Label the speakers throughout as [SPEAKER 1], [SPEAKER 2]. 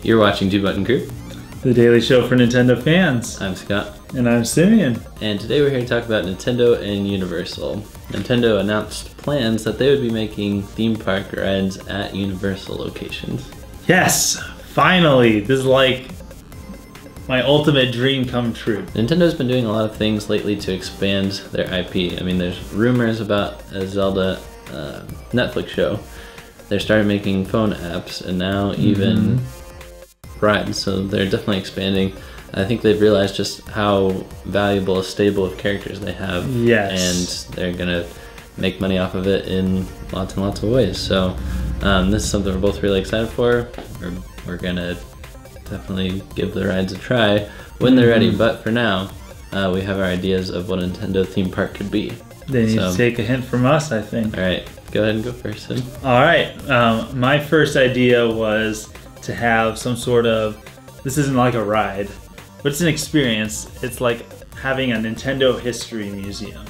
[SPEAKER 1] You're watching Two Button Crew,
[SPEAKER 2] the daily show for Nintendo fans.
[SPEAKER 1] I'm Scott.
[SPEAKER 2] And I'm Simeon.
[SPEAKER 1] And today we're here to talk about Nintendo and Universal. Nintendo announced plans that they would be making theme park rides at Universal locations.
[SPEAKER 2] Yes, finally. This is like my ultimate dream come true.
[SPEAKER 1] Nintendo's been doing a lot of things lately to expand their IP. I mean, there's rumors about a Zelda Netflix show. They started making phone apps and now even rides, so they're definitely expanding. I think they've realized just how valuable a stable of characters they have.
[SPEAKER 2] Yes.
[SPEAKER 1] And they're gonna make money off of it in lots and lots of ways. So this is something we're both really excited for. We're gonna definitely give the rides a try when they're ready. But for now, we have our ideas of what a Nintendo theme park could be.
[SPEAKER 2] They need to take a hint from us, I think.
[SPEAKER 1] All right, go ahead and go first, Sim.
[SPEAKER 2] All right, my first idea was to have some sort of, this isn't like a ride, but it's an experience. It's like having a Nintendo history museum.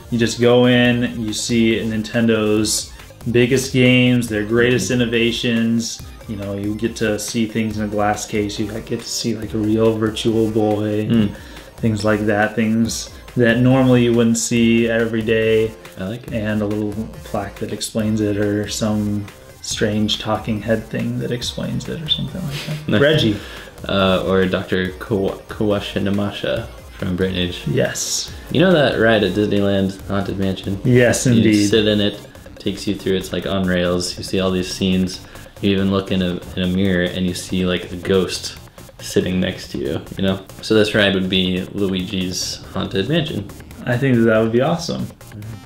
[SPEAKER 2] You just go in, you see Nintendo's biggest games, their greatest innovations. You know, you get to see things in a glass case. You get to see like a real Virtual Boy, things like that. Things that normally you wouldn't see every day.
[SPEAKER 1] I like it.
[SPEAKER 2] And a little plaque that explains it, or some strange talking head thing that explains it, or something like that. Reggie.
[SPEAKER 1] Or Dr. Kawashinamasha from Brain Age.
[SPEAKER 2] Yes.
[SPEAKER 1] You know that ride at Disneyland Haunted Mansion?
[SPEAKER 2] Yes, indeed.
[SPEAKER 1] You sit in it, takes you through, it's like on rails. You see all these scenes. You even look in a mirror and you see like a ghost sitting next to you, you know? So this ride would be Luigi's Haunted Mansion.
[SPEAKER 2] I think that would be awesome.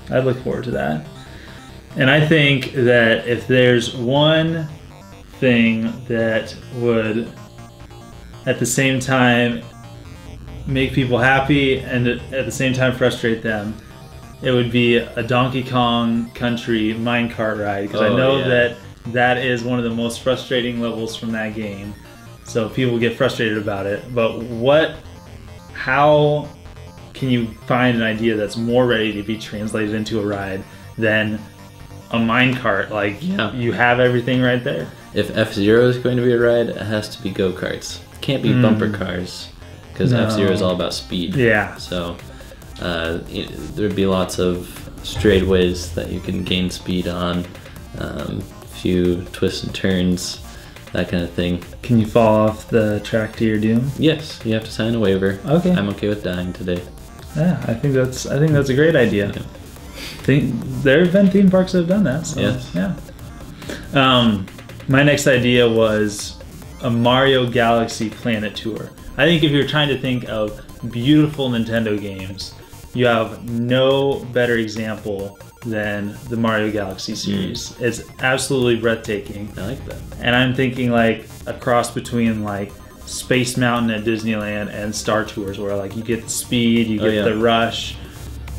[SPEAKER 2] I'd look forward to that. And I think that if there's one thing that would at the same time make people happy and at the same time frustrate them, it would be a Donkey Kong Country minecart ride, because I know that is one of the most frustrating levels from that game. So people get frustrated about it. But how can you find an idea that's more ready to be translated into a ride than a minecart? Like, you have everything right there.
[SPEAKER 1] If FZero is going to be a ride, it has to be go-karts. It can't be bumper cars, because FZero is all about speed.
[SPEAKER 2] Yeah.
[SPEAKER 1] So there'd be lots of straightaways that you can gain speed on, a few twists and turns, that kind of thing. Can
[SPEAKER 2] you fall off the track to your doom?
[SPEAKER 1] Yes, you have to sign a waiver.
[SPEAKER 2] Okay.
[SPEAKER 1] I'm okay with dying today.
[SPEAKER 2] Yeah, I think that's a great idea. Yeah. There have been theme parks that have done that. So,
[SPEAKER 1] yes.
[SPEAKER 2] Yeah. My next idea was a Mario Galaxy Planet Tour. I think if you're trying to think of beautiful Nintendo games, you have no better example than the Mario Galaxy series. It's absolutely breathtaking.
[SPEAKER 1] I like that.
[SPEAKER 2] And I'm thinking like a cross between like Space Mountain at Disneyland and Star Tours, where like you get the speed, you get the rush,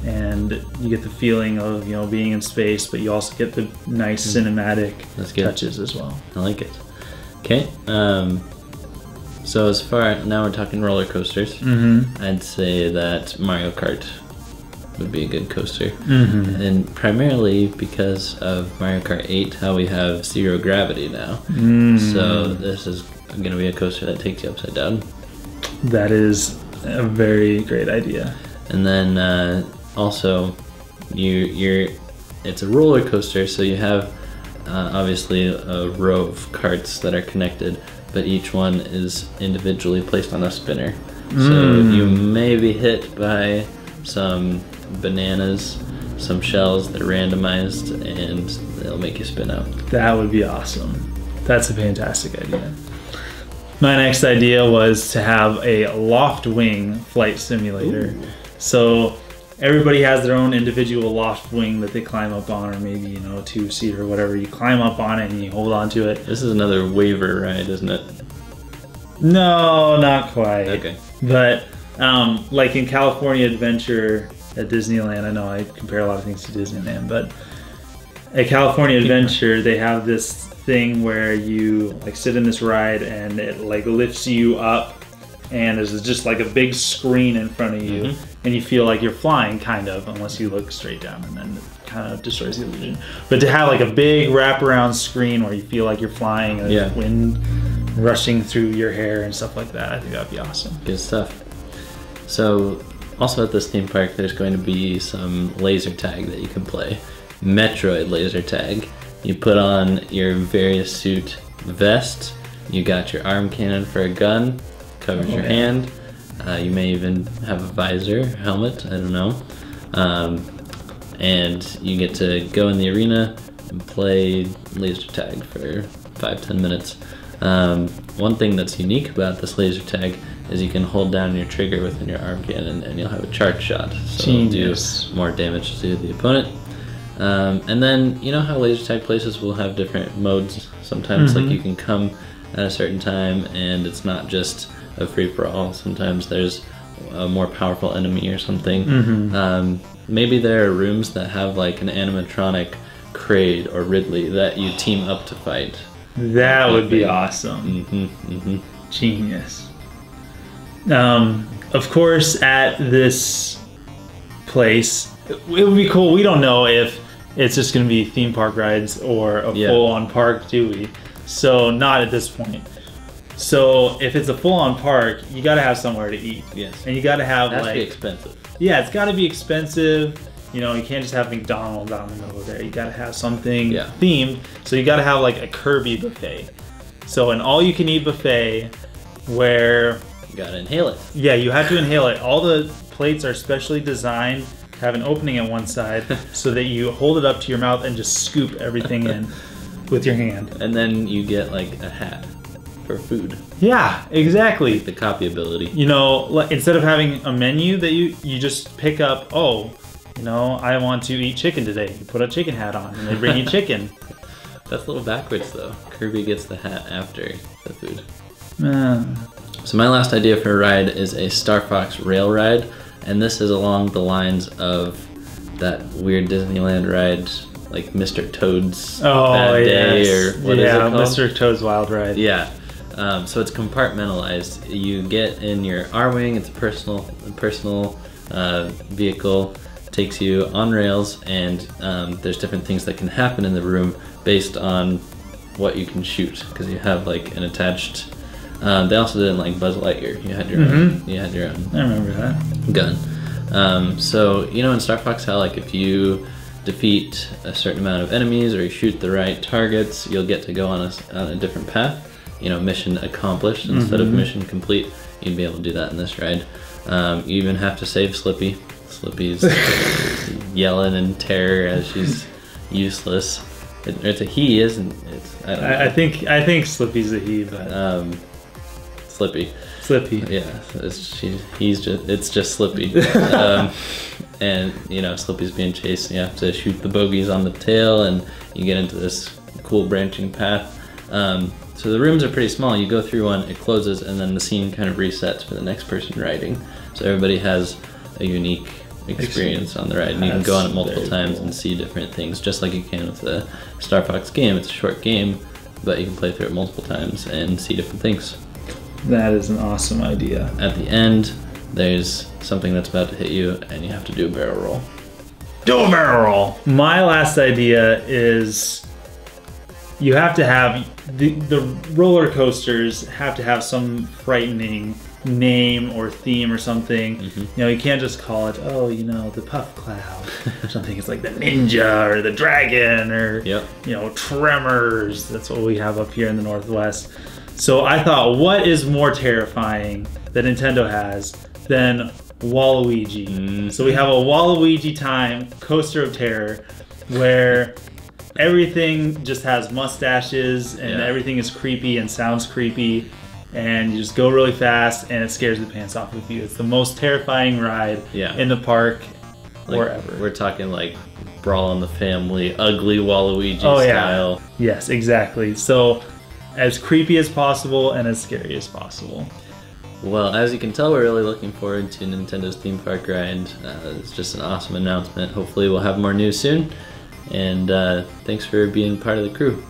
[SPEAKER 2] and you get the feeling of, you know, being in space, but you also get the nice cinematic touches as well.
[SPEAKER 1] I like it. Okay. So as far, now we're talking roller coasters. I'd say that Mario Kart would be a good coaster. And primarily because of Mario Kart 8, how we have zero gravity now. So this is going to be a coaster that takes you upside down.
[SPEAKER 2] That is a very great idea.
[SPEAKER 1] And then also, it's a roller coaster, so you have obviously a row of carts that are connected, but each one is individually placed on a spinner. So you may be hit by some bananas, some shells that are randomized, and they'll make you spin out.
[SPEAKER 2] That would be awesome. That's a fantastic idea. My next idea was to have a Loft Wing flight simulator. So everybody has their own individual Loft Wing that they climb up on, or maybe, you know, a two-seater or whatever. You climb up on it and you hold on to it.
[SPEAKER 1] This is another waiver ride, isn't it?
[SPEAKER 2] No, not quite.
[SPEAKER 1] Okay.
[SPEAKER 2] But like in California Adventure at Disneyland, I know I compare a lot of things to Disneyland, but at California Adventure, they have this thing where you like sit in this ride and it like lifts you up, and there's just like a big screen in front of you, and you feel like you're flying, kind of, unless you look straight down, and then it kind of destroys the illusion. But to have like a big wraparound screen where you feel like you're flying, and wind rushing through your hair and stuff like that. I think that'd be awesome.
[SPEAKER 1] Good stuff. So also at this theme park, there's going to be some laser tag that you can play. Metroid laser tag. You put on your various suit vest. You got your arm cannon for a gun. Covers your hand. You may even have a visor, helmet, I don't know. And you get to go in the arena and play laser tag for 5-10 minutes. One thing that's unique about this laser tag is you can hold down your trigger within your arm cannon and you'll have a charge shot. So it'll do more damage to the opponent. And then, you know how laser tag places will have different modes? Sometimes like you can come at a certain time and it's not just a free-for-all. Sometimes there's a more powerful enemy or something. Maybe there are rooms that have like an animatronic Kraid or Ridley that you team up to fight.
[SPEAKER 2] That would be awesome. Genius. Of course, at this place, it would be cool. We don't know if it's just going to be theme park rides or a full-on park, do we? So not at this point. So if it's a full-on park, you got to have somewhere to eat.
[SPEAKER 1] Yes.
[SPEAKER 2] And you got to have
[SPEAKER 1] That's
[SPEAKER 2] like
[SPEAKER 1] expensive.
[SPEAKER 2] Yeah, it's got to be expensive. You know, you can't just have McDonald's down in the middle there. You got to have something themed. So you got to have like a Kirby buffet. So an all-you-can-eat buffet where
[SPEAKER 1] you got to inhale it.
[SPEAKER 2] Yeah, you have to inhale it. All the plates are specially designed to have an opening at one side so that you hold it up to your mouth and just scoop everything in with your hand.
[SPEAKER 1] And then you get like a hat for food.
[SPEAKER 2] Yeah, exactly.
[SPEAKER 1] Like the copy ability.
[SPEAKER 2] You know, instead of having a menu that you just pick up, you know, I want to eat chicken today. You put a chicken hat on and they bring you chicken.
[SPEAKER 1] That's a little backwards though. Kirby gets the hat after the food. So my last idea for a ride is a Star Fox rail ride. And this is along the lines of that weird Disneyland ride, like Mr. Toad's Bad Day, or what is it called?
[SPEAKER 2] Mr. Toad's Wild Ride.
[SPEAKER 1] Yeah. So it's compartmentalized. You get in your R-Wing. It's a personal vehicle. Takes you on rails, and there's different things that can happen in the room based on what you can shoot, because you have like an attached. They also did it like Buzz Lightyear. You had your own. You had your own.
[SPEAKER 2] I remember that
[SPEAKER 1] gun. So you know in Star Fox how like if you defeat a certain amount of enemies or you shoot the right targets, you'll get to go on a different path. You know, mission accomplished instead of mission complete. You'd be able to do that in this ride. You even have to save Slippy. Slippy's yelling in terror as she's useless. It's a he, isn't it? I don't know.
[SPEAKER 2] I think Slippy's a he, but
[SPEAKER 1] Slippy. Yeah, it's just Slippy. And you know, Slippy's being chased. And you have to shoot the bogeys on the tail, and you get into this cool branching path. So the rooms are pretty small. You go through one, it closes, and then the scene kind of resets for the next person riding. So everybody has a unique experience on the ride, and you can go on it multiple times and see different things, just like you can with the Star Fox game. It's a short game, but you can play through it multiple times and see different things.
[SPEAKER 2] That is an awesome idea.
[SPEAKER 1] At the end, there's something that's about to hit you, and you have to do a barrel roll.
[SPEAKER 2] Do a barrel roll! My last idea is you have to have the roller coasters have to have some frightening name or theme or something. You know, you can't just call it, you know, the Puff Cloud or something. It's like the Ninja or the Dragon or, you know, Tremors. That's what we have up here in the Northwest. So I thought, what is more terrifying that Nintendo has than Waluigi? So we have a Waluigi time coaster of terror where everything just has mustaches and everything is creepy and sounds creepy. And you just go really fast, and it scares the pants off of you. It's the most terrifying ride in the park or ever.
[SPEAKER 1] We're talking like Brawl in the Family, ugly Waluigi style.
[SPEAKER 2] Yes, exactly. So as creepy as possible and as scary as possible.
[SPEAKER 1] Well, as you can tell, we're really looking forward to Nintendo's theme park ride. It's just an awesome announcement. Hopefully we'll have more news soon. And thanks for being part of the crew.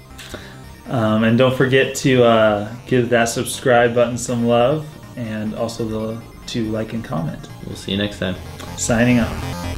[SPEAKER 2] And don't forget to give that subscribe button some love, and also to like and comment.
[SPEAKER 1] We'll see you next time.
[SPEAKER 2] Signing off.